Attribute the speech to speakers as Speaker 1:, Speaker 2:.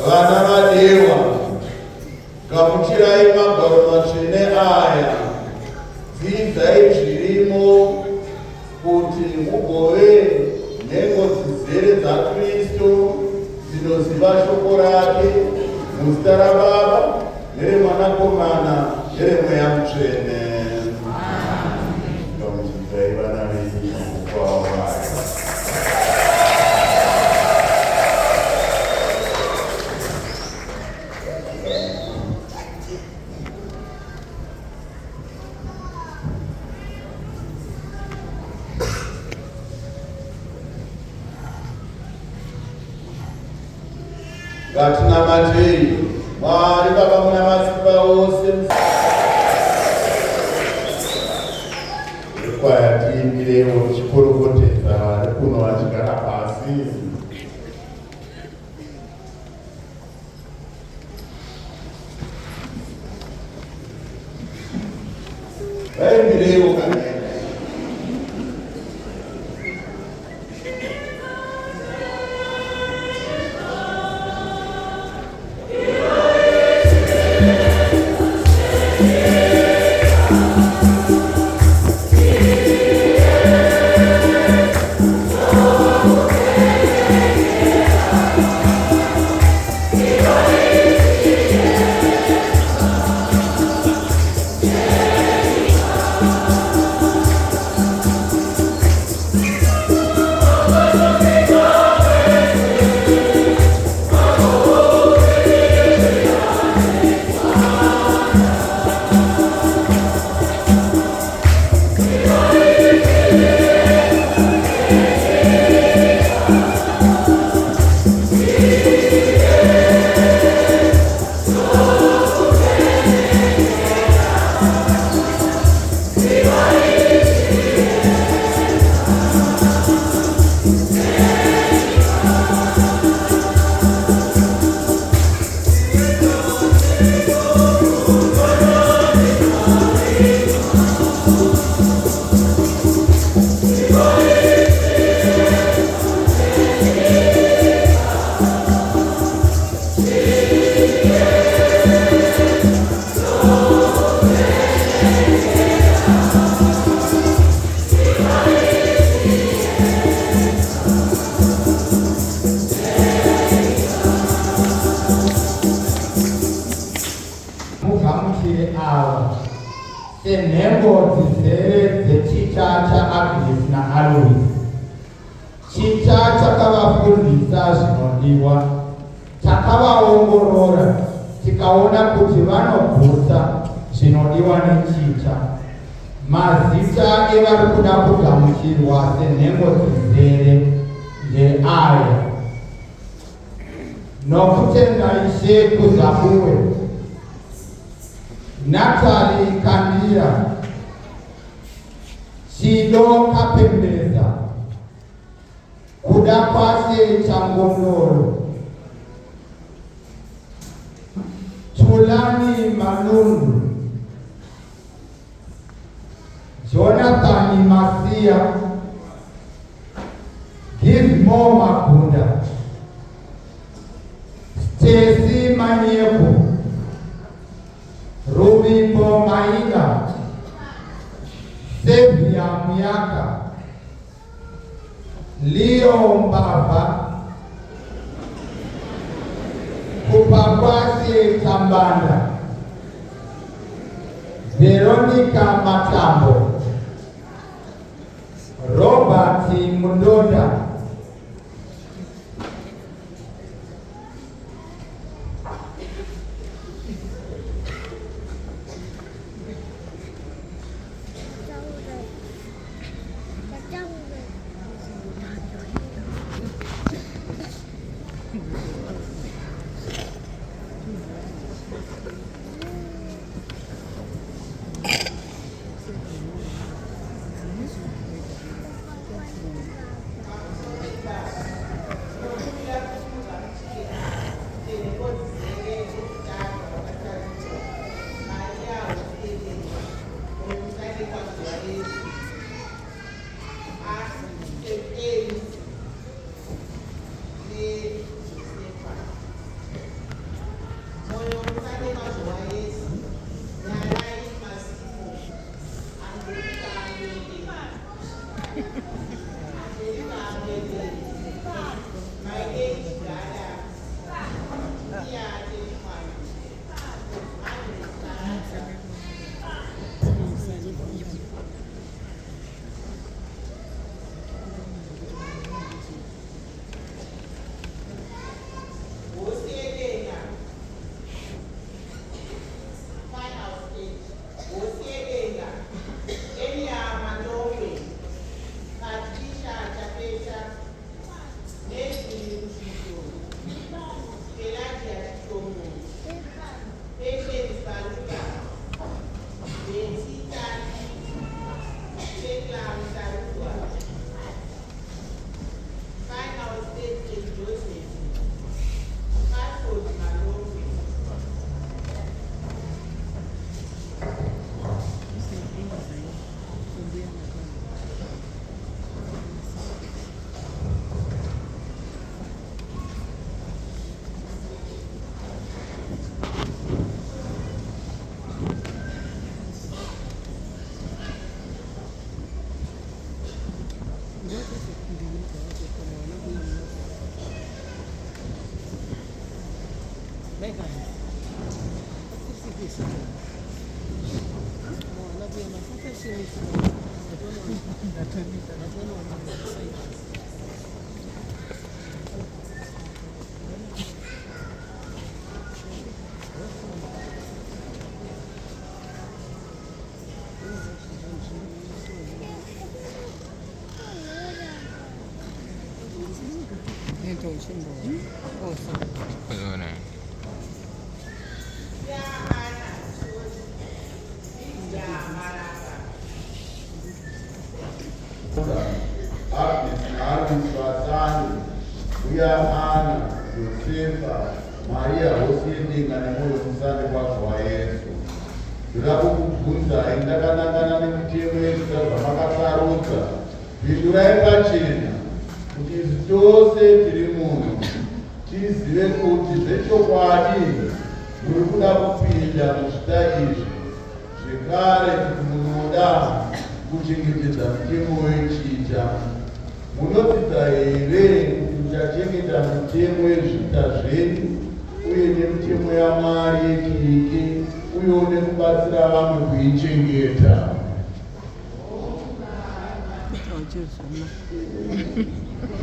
Speaker 1: vana vadiwa, gamuchirai magwaro matsvene aya, dzidzai zvirimo kuti mugove nhengo dzizere dzaKristu dzinoziva shoko rake, muzita raBaba neremwanakomana neremweya mutsvene. Gamuchirai vana vedu kwavaya. Ngatinamatei Mwari Baba muna masimba ose. Rekwaya tiimbirewo tichikorokotedza vari kuno vachigara pasi. Vaimbirewo kana senhengo dzizere dzechicha chaAgnes naAlois. Chicha chakavafundisa zvinodiwa, takavaongorora tikaona kuti vanobvutsa zvinodiwa nechicha. Mazita evari kuda kugamuchirwa senhengo dzizere ndeaya: nokutenda Ishe kuzabuwe, Natali Kandira, Chido Kapembeza, kuda kwase Changondoro, Tulani Manundu, Jonathan Masia, Gizmo Makunda, Stacy Manieko, Rubimbo Maida, Sevia Miaka, Leo Mbava, Kupakwasi Tambanda, Veronica Matambo, Robert Mundoda, Swatani, uya Ana, Yosefa, Maria wosiyedinga nemoyo musande kwako wa Yesu. Ndakukubvunza ndakanangana nemitemo yesu zvamakatsarudza. Pindurai pachena kuti isu tose tiri muno tizive kuti zvechokwadi muri kuda kupinda muzvita izvi, zvekare kuti munoda kuchengetedza mitemo yechiita. Munodzidza here kuti muchachengeta mitemo yezviita zvenyu uye nemitemo yaMwari yekiriki uyewo nekubatsira vamwe kuichengeta.